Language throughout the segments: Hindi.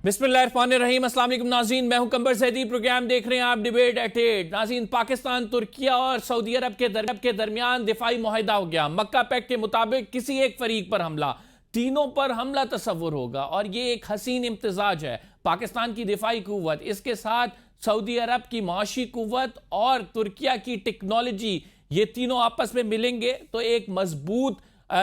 बिस्मिल्लाहिर्रहमानिर्रहीम। अस्सलाम वालेकुम नाज़रीन, मैं हूं कंबर सैदी। प्रोग्राम देख रहे हैं आप डिबेट एट 8। नाज़रीन, पाकिस्तान, तुर्किया और सऊदी अरब के दरमियान दिफाई मुआहिदा हो गया। मक्का पैक्ट के मुताबिक किसी एक फरीक पर हमला, तीनों पर हमला तस्वुर होगा और ये एक हसीन इम्तिजाज है। पाकिस्तान की दिफाई कुव्वत, इसके साथ सऊदी अरब की माशी कुव्वत और तुर्किया की टेक्नोलॉजी, ये तीनों आपस में मिलेंगे तो एक मजबूत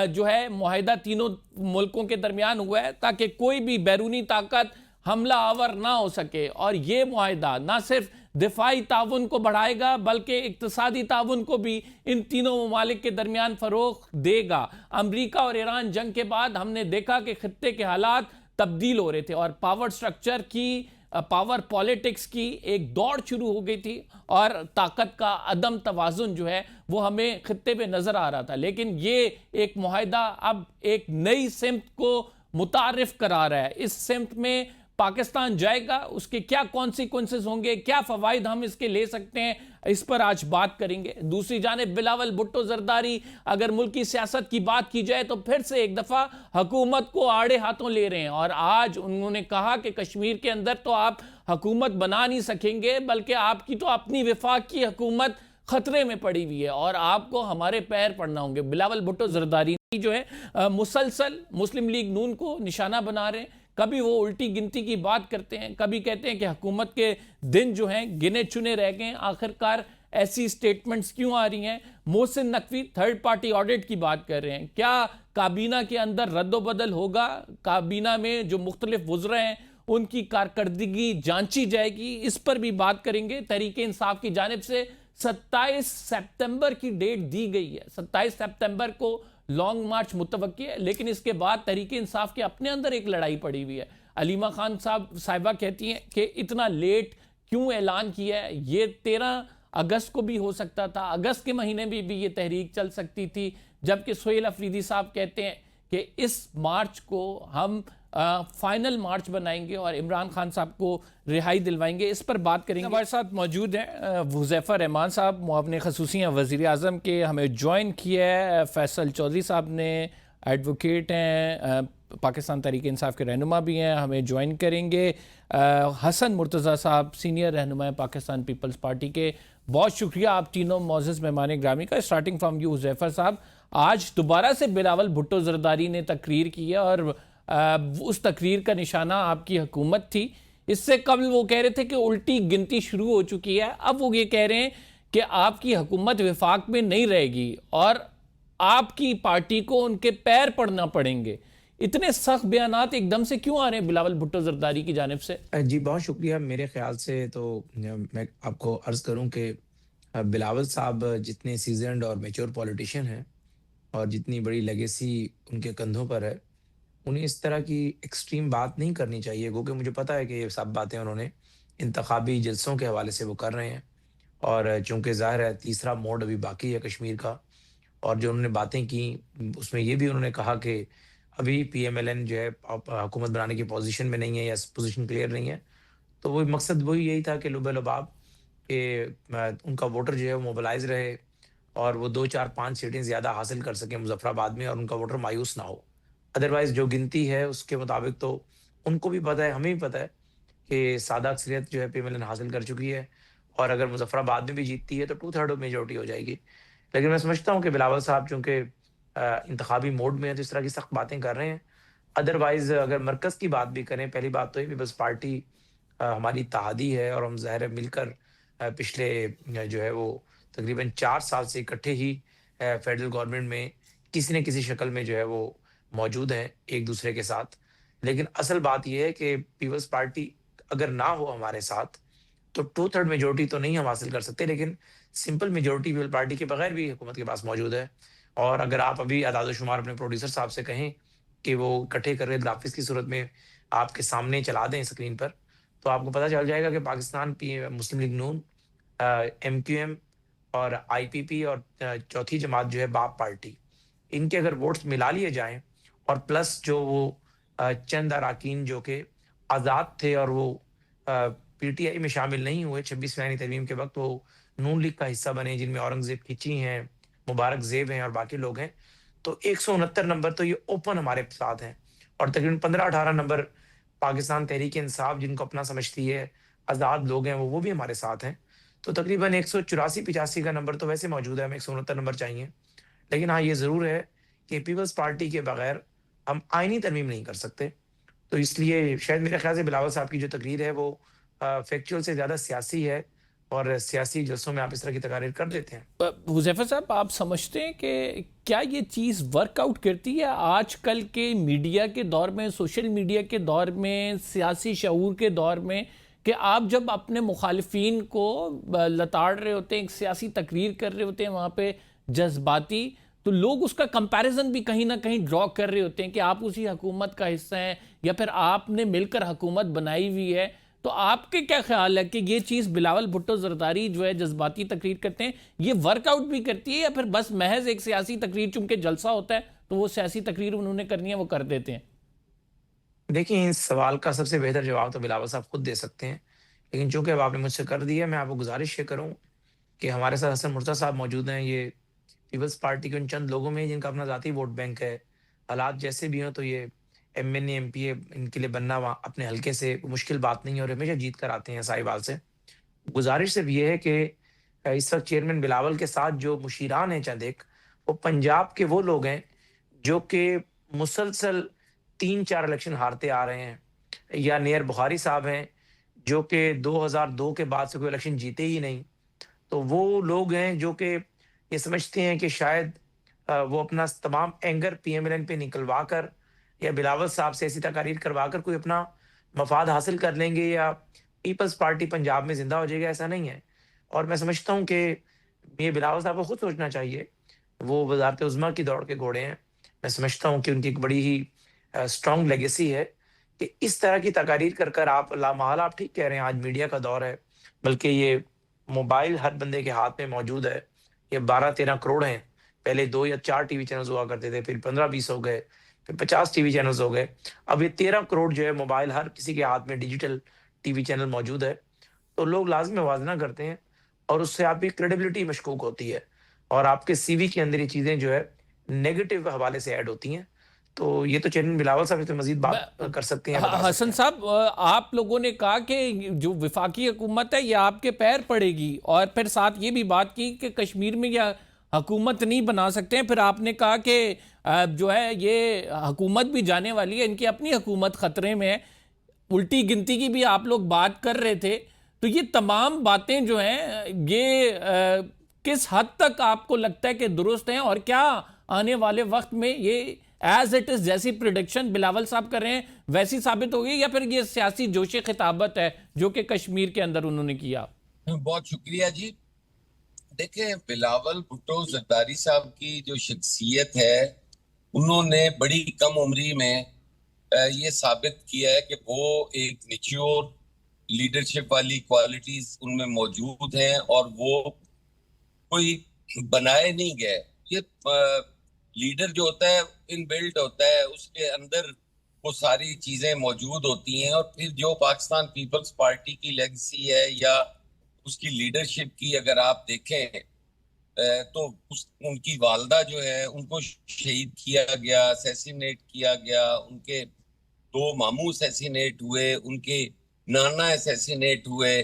जो है मुआहिदा तीनों मुल्कों के दरमियान हुआ है, ताकि कोई भी बैरूनी ताकत हमला आवर ना हो सके। और ये मुआहिदा ना सिर्फ दिफाई ताउन को बढ़ाएगा बल्कि इक्तसादी ताउन को भी इन तीनों ममालिक के दरमियान फरोग देगा। अमरीका और ईरान जंग के बाद हमने देखा कि खित्ते के हालात तब्दील हो रहे थे और पावर स्ट्रक्चर की, पावर पॉलिटिक्स की एक दौड़ शुरू हो गई थी और ताकत का अदम तवाजुन जो है वो हमें खित्ते पे नजर आ रहा था। लेकिन ये एक मुआहिदा अब एक नई सिमत को मुतारिफ करा रहा है। इस सिमत में पाकिस्तान जाएगा, उसके क्या कॉन्सिक्वेंसेस होंगे, क्या फवाइद हम इसके ले सकते हैं, इस पर आज बात करेंगे। दूसरी जानिब बिलावल भुट्टो जरदारी, अगर मुल्क की सियासत की बात की जाए तो फिर से एक दफा हुकूमत को आड़े हाथों ले रहे हैं और आज उन्होंने कहा कि कश्मीर के अंदर तो आप हुकूमत बना नहीं सकेंगे, बल्कि आपकी तो अपनी विफाक की हुकूमत खतरे में पड़ी हुई है और आपको हमारे पैर पड़ना होंगे। बिलावल भुट्टो जरदारी जो है मुसलसल मुस्लिम लीग नून को निशाना बना रहे हैं। कभी वो उल्टी गिनती की बात करते हैं, कभी कहते हैं कि हुकूमत के दिन जो हैं गिने चुने रह गए। आखिरकार ऐसी स्टेटमेंट्स क्यों आ रही हैं? Mohsin Naqvi third party audit की बात कर रहे हैं। क्या काबीना के अंदर रद्दोबदल होगा? काबीना में जो मुख्तलिफ वुज़रा हैं उनकी कारकर्दगी जांची जाएगी? इस पर भी बात करेंगे। तहरीक इंसाफ की जानिब से 27 सितंबर की डेट दी गई है। 27 सितंबर को लॉन्ग मार्च मुतवक्की है, लेकिन इसके बाद तहरीक इंसाफ के अपने अंदर एक लड़ाई पड़ी हुई है। अलीमा खान साहिबा कहती हैं कि इतना लेट क्यों ऐलान किया है? ये 13 अगस्त को भी हो सकता था, अगस्त के महीने में भी ये तहरीक चल सकती थी। जबकि सोहेल अफरीदी साहब कहते हैं कि इस मार्च को हम फाइनल मार्च बनाएंगे और इमरान खान साहब को रिहाई दिलवाएंगे। इस पर बात करेंगे। हमारे साथ मौजूद हैं हुज़ैफा रहमान साहब, मुआविन ख़ुसूसी वज़ीर आज़म के, हमें ज्वाइन किया है। फैसल चौधरी साहब ने एडवोकेट हैं, पाकिस्तान तहरीक इंसाफ के रहनुमा भी हैं, हमें ज्वाइन करेंगे। हसन मुर्तज़ा साहब सीनियर रहनुमा हैं पाकिस्तान पीपल्स पार्टी के। बहुत शुक्रिया आप तीनों मोअज़्ज़ज़ मेहमान ग्रामी का। स्टार्टिंग फ्राम यू हुज़ैफा साहब, आज दोबारा से बिलावल भुट्टो जरदारी ने तकरीर की है और उस तकरीर का निशाना आपकी हुकूमत थी। इससे कबल वो कह रहे थे कि उल्टी गिनती शुरू हो चुकी है। अब वो ये कह रहे हैं कि आपकी हुकूमत विफाक में नहीं रहेगी और आपकी पार्टी को उनके पैर पड़ना पड़ेंगे। इतने सख्त बयानात एकदम से क्यों आ रहे हैं बिलावल भुट्टो जरदारी की जानिब से? जी, बहुत शुक्रिया। मेरे ख़्याल से तो मैं आपको अर्ज़ करूँ कि बिलावल साहब जितने सीज़न्ड और मैच्योर पॉलिटिशियन हैं और जितनी बड़ी लेगेसी उनके कंधों पर है, उन्हें इस तरह की एक्सट्रीम बात नहीं करनी चाहिए, क्योंकि मुझे पता है कि ये सब बातें उन्होंने इंतखाबी जलसों के हवाले से वो कर रहे हैं। और चूँकि ज़ाहिर है तीसरा मोड़ अभी बाकी है कश्मीर का, और जो उन्होंने बातें की उसमें ये भी उन्होंने कहा कि अभी पीएमएलएन जो है हुकूमत बनाने की पोज़ीशन में नहीं है या पोज़ीशन क्लियर नहीं है। तो वो मकसद वही यही था कि लुबे-लुबाब के उनका वोटर जो है वो मोबिलाइज़ रहे और वो 2, 4, 5 सीटें ज़्यादा हासिल कर सकें मुज़फ़्फ़राबाद में और उनका वोटर मायूस ना हो। अदरवाइज़ जो गिनती है उसके मुताबिक तो उनको भी पता है, हमें भी पता है कि सादा अक्सरियत जो है पीएमएलएन हासिल कर चुकी है और अगर मुज़फ़्फ़राबाद में भी जीतती है तो 2/3 मेजॉरिटी हो जाएगी। लेकिन मैं समझता हूँ कि बिलावल साहब चूँकि इंतखाबी मोड में हैं तो इस तरह की सख्त बातें कर रहे हैं। अदरवाइज़ अगर मरकज़ की बात भी करें, पहली बात तो ये पीपल्स पार्टी हमारी इत्तेहादी है और हम ज़ाहिर है मिलकर पिछले जो है वो तकरीबन 4 साल से इकट्ठे ही फेडरल गवर्नमेंट में किसी न किसी शक्ल में जो है वो मौजूद हैं एक-दूसरे के साथ। लेकिन असल बात ये है कि पीपल्स पार्टी अगर ना हो हमारे साथ, तो 2/3 मेजॉरिटी तो नहीं हम हासिल कर सकते, लेकिन सिंपल मेजॉरिटी पीपल पार्टी के बगैर भी हुकूमत के पास मौजूद है। और अगर आप अभी अदाद-ओ-शुमार अपने प्रोड्यूसर साहब से कहें कि वो इकट्ठे करके ग्राफ़िक्स की सूरत में आपके सामने चला दें स्क्रीन पर, तो आपको पता चल जाएगा कि पाकिस्तान पी मुस्लिम लीग नून, एमक्यूएम और आईपीपी और चौथी जमात जो है बाप पार्टी, इनके अगर वोट्स मिला लिए जाएँ और प्लस जो वो चंद अराकीन जो कि आज़ाद थे और वो पीटीआई में शामिल नहीं हुए 26वीं आईनी तरमीम के वक़्त, वो नून लीग का हिस्सा बने, जिनमें औरंगज़ेब खिची हैं, मुबारक ज़ेब हैं और बाकी लोग हैं। तो 169 नंबर तो ये ओपन हमारे साथ हैं और तकरीबन 15-18 नंबर पाकिस्तान तहरीक-ए-इंसाफ जिनको अपना समझती है, आज़ाद लोग हैं वो भी हमारे साथ हैं। तो तकरीबन 184-85 का नंबर तो वैसे मौजूद है, हमें 169 नंबर चाहिए। लेकिन हाँ, ये ज़रूर है कि पीपल्स पार्टी के बगैर हम आईनी तरमीम नहीं कर सकते। तो इसलिए शायद मेरे ख़्याल से बिलावल साहब की जो तकरीर है वो फैक्चुअल से ज़्यादा सियासी है और सियासी जलसों में आप इस तरह की तकारीर कर देते हैं। हुज़ैफ़ा साहब, आप समझते हैं कि क्या ये चीज़ वर्कआउट करती है आजकल के मीडिया के दौर में, सोशल मीडिया के दौर में, सियासी शऊर के दौर में, कि आप जब अपने मुखालिफिन को लताड़ रहे होते हैं, एक सियासी तकरीर कर रहे होते हैं वहाँ पे जज्बाती, तो लोग उसका कंपैरिजन भी कहीं ना कहीं ड्रॉ कर रहे होते हैं कि आप उसी हुकूमत का हिस्सा हैं या फिर आपने मिलकर हुकूमत बनाई हुई है। तो आपके क्या ख्याल है कि ये चीज़ बिलावल भुट्टो जरदारी जो है जज्बाती तकरीर करते हैं, ये वर्कआउट भी करती है या फिर बस महज एक सियासी तकरीर, चूंकि जलसा होता है तो वो सियासी तकरीर उन्होंने करनी है वो कर देते हैं? देखिए, इस सवाल का सबसे बेहतर जवाब तो बिलावल साहब खुद दे सकते हैं। लेकिन चूँकि अब आपने मुझसे कर दिया, मैं आपको गुज़ारिश ये करूँ कि हमारे साथ हसन मुर्तज़ा साहब मौजूद हैं। ये पीपल्स पार्टी के उन चंद लोगों में हैं जिनका अपना ज़ाती वोट बैंक है। हालात जैसे भी हों तो ये एमएनए, एमपीए इनके लिए बनना वहाँ अपने हलके से मुश्किल बात नहीं है और हमेशा जीत कर आते हैं साहिवाल से। गुज़ारिश सिर्फ़ ये है कि इस वक़्त चेयरमैन बिलावल के साथ जो मुशीरान हैं चंद एक, वो पंजाब के वो लोग हैं जो कि मुसलसल 3-4 इलेक्शन हारते आ रहे हैं। या नियर बुखारी साहब हैं, जो कि 2002 के बाद से कोई इलेक्शन जीते ही नहीं। तो वो लोग हैं जो कि ये समझते हैं कि शायद वो अपना तमाम एंगर पीएमएलएन पे निकलवा कर या बिलावल साहब से ऐसी तकारीर करवा कर कोई अपना मफाद हासिल कर लेंगे या पीपल्स पार्टी पंजाब में ज़िंदा हो जाएगी, ऐसा नहीं है। और मैं समझता हूँ कि ये बिलावल साहब को खुद सोचना चाहिए। वो वज़ारत उज़्मा की दौड़ के घोड़े हैं। मैं समझता हूँ कि उनकी एक बड़ी ही स्ट्रॉन्ग लेगेसी है कि इस तरह की तकारीर कर कर आप लामहल आप ठीक कह रहे हैं, आज मीडिया का दौर है, बल्कि ये मोबाइल हर बंदे के हाथ में मौजूद है। ये 12-13 करोड़ हैं। पहले 2 या 4 टीवी चैनल्स हुआ करते थे, फिर 15-20 हो गए, फिर 50 टीवी चैनल्स हो गए। अब ये 13 करोड़ जो है मोबाइल हर किसी के हाथ में डिजिटल टीवी चैनल मौजूद है। तो लोग लाज़मी मुवाज़ना करते हैं और उससे आपकी क्रेडिबिलिटी मशकूक होती है और आपके सीवी के अंदर ये चीज़ें जो है नेगेटिव हवाले से ऐड होती हैं। तो ये तो चेयरमैन बिलावल साहब इस पे मज़ीद बात कर सकते हैं, बता सकते हसन हैं। साहब, आप लोगों ने कहा कि जो विफाकी हुकूमत है ये आपके पैर पड़ेगी और फिर साथ ये भी बात की कि कश्मीर में यह हुकूमत नहीं बना सकते हैं। फिर आपने कहा कि जो है ये हुकूमत भी जाने वाली है, इनकी अपनी हुकूमत ख़तरे में है। उल्टी गिनती की भी आप लोग बात कर रहे थे। तो ये तमाम बातें जो हैं ये किस हद तक आपको लगता है कि दुरुस्त हैं और क्या आने वाले वक्त में ये एज इट इज जैसी प्रिडिक्शन बिलावल साहब कर रहे हैं वैसी साबित होगी या फिर ये सियासी जोशी खिताबत है जो कि कश्मीर के अंदर उन्होंने किया? बहुत शुक्रिया जी। देखें, बिलावल भुट्टो जरदारी साहब की जो शख्सियत है, उन्होंने बड़ी कम उम्री में ये साबित किया है कि वो एक मैच्योर लीडरशिप वाली क्वालिटीज उनमें मौजूद हैं और वो कोई बनाए नहीं गए। ये लीडर जो होता है इनबिल्ट होता है, उसके अंदर वो सारी चीजें मौजूद होती हैं। और फिर जो पाकिस्तान पीपल्स पार्टी की लेगेसी है या उसकी लीडरशिप की अगर आप देखें, तो उनकी वालदा जो है उनको शहीद किया गया, असैसिनेट किया गया, उनके दो मामू असैसिनेट हुए, उनके नाना असैसिनेट हुए।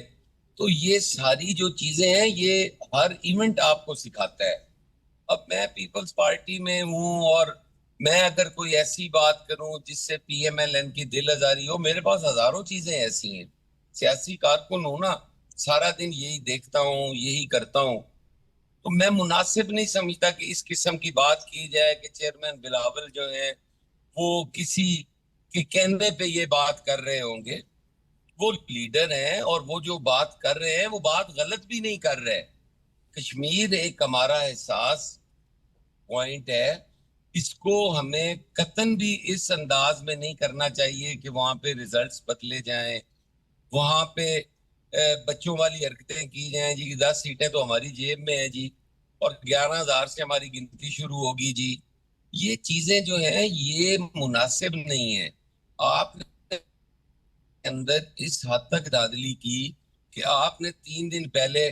तो ये सारी जो चीजें हैं ये हर इवेंट आपको सिखाता है। अब मैं पीपल्स पार्टी में हूँ और मैं अगर कोई ऐसी बात करूं जिससे पीएमएलएन की दिल आजारी हो, मेरे पास हजारों चीजें ऐसी हैं। सियासी कारकुन हूं ना, सारा दिन यही देखता हूँ, यही करता हूँ। तो मैं मुनासिब नहीं समझता कि इस किस्म की बात की जाए कि चेयरमैन बिलावल जो है वो किसी के कहने पे ये बात कर रहे होंगे। वो लीडर हैं और वो जो बात कर रहे हैं वो बात गलत भी नहीं कर रहे। कश्मीर एक हमारा एहसास पॉइंट है, इसको हमें कतन भी इस अंदाज में नहीं करना चाहिए कि वहां पे रिजल्ट्स बदले जाएं, वहां पे बच्चों वाली हरकतें की जाएं जी कि 10 सीटें तो हमारी जेब में है जी और 11,000 से हमारी गिनती शुरू होगी जी। ये चीजें जो है ये मुनासिब नहीं है। आपने अंदर इस हद तक दादली की कि आपने 3 दिन पहले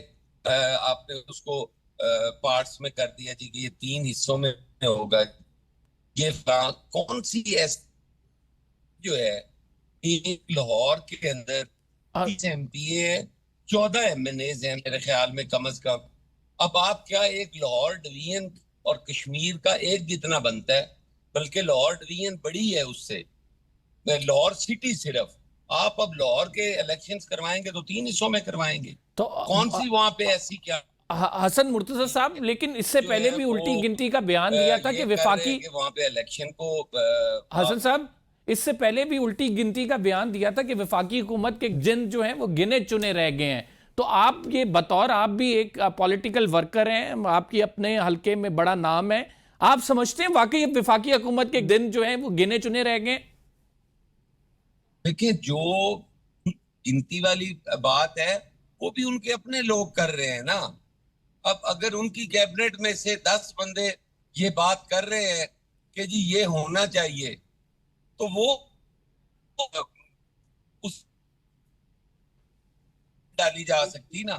आपने उसको पार्ट्स में कर दिया जी कि ये 3 हिस्सों में होगा। ये कौन सी ऐसी जो है एक लाहौर के अंदर अ, 30 MPA है, 14 MNAs हैं मेरे ख्याल में कम से कम। अब आप क्या एक लाहौर डिवीजन और कश्मीर का एक जितना बनता है, बल्कि लाहौर डिवीजन बड़ी है उससे, लाहौर सिटी सिर्फ। आप अब लाहौर के इलेक्शंस करवाएंगे तो 3 हिस्सों में करवाएंगे, तो कौन सी वहां पे ऐसी क्या हसन मुर्तजा साहब, लेकिन इससे जो पहले है भी वो उल्टी गिनती का बयान दिया था कि ये कर रहे विफाकी, हैं कि वहां पे इलेक्शन को हसन साहब इससे पहले भी उल्टी गिनती का बयान दिया था कि विफाकी हुकूमत के जिन जो हैं वो गिने चुने रह गए हैं। तो आप ये बतौर, आप भी एक पॉलिटिकल वर्कर हैं, आपकी अपने हलके में बड़ा नाम है, आप समझते हैं वाकई विफाकी हुकूमत के दिन जो हैं वो गिने चुने रह गए? देखिए, जो गिनती वाली बात है वो भी उनके अपने लोग कर रहे हैं ना। अब अगर उनकी कैबिनेट में से 10 बंदे ये बात कर रहे हैं कि जी ये होना चाहिए, तो वो उस डाली जा सकती ना।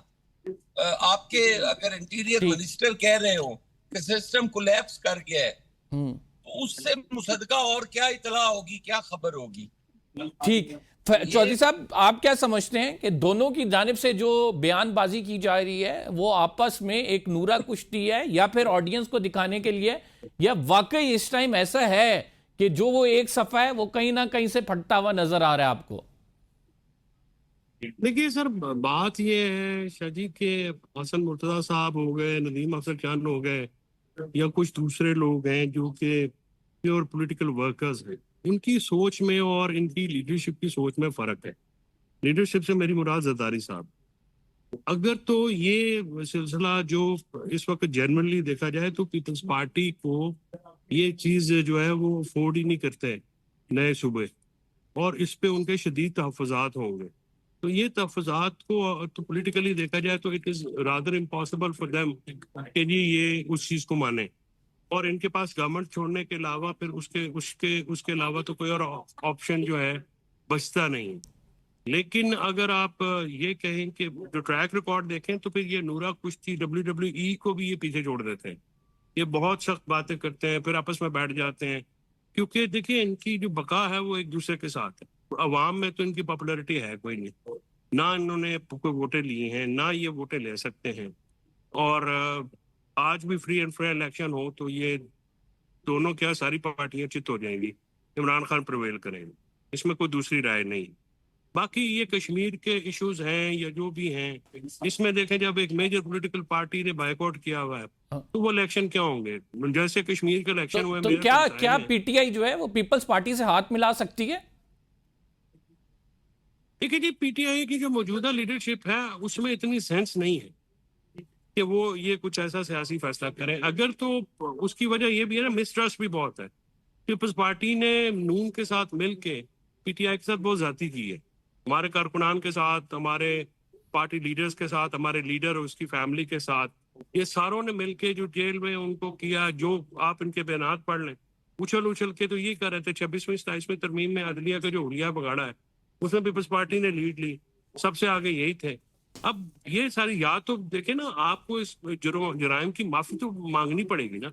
आपके अगर इंटीरियर ठीक। मिनिस्टर कह रहे हो कि सिस्टम कोलैप्स कर गया है, हम्म, तो उससे मुसद्दका और क्या इतला होगी, क्या खबर होगी। ठीक। चौधरी साहब, आप क्या समझते हैं कि दोनों की जानिब से जो बयानबाजी की जा रही है वो आपस में एक नूरा कुश्ती है, या फिर ऑडियंस को दिखाने के लिए, या वाकई इस टाइम ऐसा है कि जो वो एक सफा है वो कहीं ना कहीं से फटता हुआ नजर आ रहा है आपको? देखिए सर, बात ये है शाजी के हसन मुर्तजा साहब हो गए, नदीम अफजल खान हो गए, या कुछ दूसरे लोग हैं जो कि प्योर पॉलिटिकल वर्कर्स हैं, इनकी सोच में और इनकी लीडरशिप की सोच में फर्क है। लीडरशिप से मेरी मुराद जरदारी साहब। अगर तो ये सिलसिला जो इस वक्त जनरली देखा जाए तो पीपल्स पार्टी को ये चीज जो है वो अफोर्ड ही नहीं करते नए सूबे, और इस पे उनके शदीद तहफ़्फ़ुज़ात होंगे। तो ये तहफ़्फ़ुज़ात को तो पॉलिटिकली देखा जाए तो it is rather impossible for them कि जी ये उस चीज को माने, और इनके पास गवर्नमेंट छोड़ने के अलावा फिर उसके उसके उसके अलावा तो कोई और ऑप्शन जो है बचता नहीं। लेकिन अगर आप ये कहें कि जो ट्रैक रिकॉर्ड देखें तो फिर ये नूरा कुश्ती WWE को भी ये पीछे छोड़ देते हैं। ये बहुत सख्त बातें करते हैं, फिर आपस में बैठ जाते हैं, क्योंकि देखिए इनकी जो बका है वो एक दूसरे के साथ है। अवाम में तो इनकी पॉपुलैरिटी है कोई नहीं, ना इन्होंने कोई वोटें लिए हैं, ना ये वोटें ले सकते हैं। और आज भी फ्री एंड फेयर इलेक्शन हो तो ये दोनों क्या सारी पार्टियां चित हो जाएंगी, इमरान खान प्रिवेल करेंगे, इसमें कोई दूसरी राय नहीं। बाकी ये कश्मीर के इश्यूज हैं या जो भी हैं, इसमें देखें जब एक मेजर पॉलिटिकल पार्टी ने बायकॉट किया हुआ है तो वो इलेक्शन क्या होंगे, जैसे कश्मीर के इलेक्शन हुए तो मेरे क्या हमसाये क्या में। पीटीआई जो है वो पीपल्स पार्टी से हाथ मिला सकती है? देखिए जी, पीटीआई की जो मौजूदा लीडरशिप है उसमें इतनी सेंस नहीं है कि वो ये कुछ ऐसा सियासी फैसला करें। अगर तो उसकी वजह ये भी है ना, मिसट्रस्ट भी बहुत है। पीपल्स पार्टी ने नून के साथ मिलके पीटीआई के साथ बहुत ज्यादती की है, हमारे कारकुनान के साथ, हमारे पार्टी लीडर्स के साथ, हमारे लीडर और उसकी फैमिली के साथ, ये सारों ने मिलके जो जेल में उनको किया, जो आप इनके बयानात पढ़ लें, उछल उछल के तो ये कर रहे थे। 26वीं 27वीं तरमीम में अदलिया का जो हुलिया बगाड़ा है उसमें पीपल्स पार्टी ने लीड ली, सबसे आगे यही थे। अब ये सारी, या तो देखे ना, आपको इस जराइम की माफी तो मांगनी पड़ेगी ना।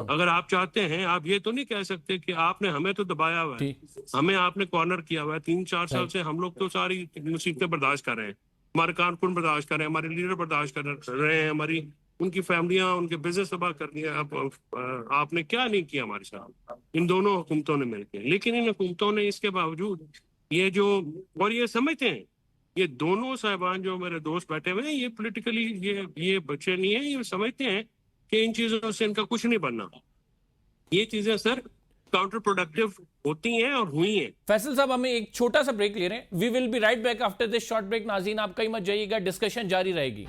अगर आप चाहते हैं, आप ये तो नहीं कह सकते कि आपने हमें तो दबाया हुआ है, हमें आपने कॉर्नर किया हुआ है 3-4 साल से, हम लोग तो सारी मुसीबतें बर्दाश्त कर रहे हैं, हमारे कारकुन बर्दाश्त कर रहे हैं, हमारे लीडर बर्दाश्त कर रहे हैं, हमारी उनकी फैमिलियां, उनके बिजनेस तबाह कर दिया। अब आपने क्या नहीं किया हमारे साथ, इन दोनों हुकूमतों ने मिलकर। लेकिन इन हुकूमतों ने इसके बावजूद ये जो, और ये समझते हैं, ये दोनों साहिबान जो मेरे दोस्त बैठे हुए हैं, ये पॉलिटिकली ये बच्चे नहीं है, ये समझते हैं कि इन चीजों से इनका कुछ नहीं बनना। ये चीजें सर काउंटर प्रोडक्टिव होती हैं और हुई हैं। फैसल साहब, हमें एक छोटा सा ब्रेक ले रहे हैं। We will be right back after this short break. नाज़रीन, आप कहीं मत जाइएगा, डिस्कशन जारी रहेगी।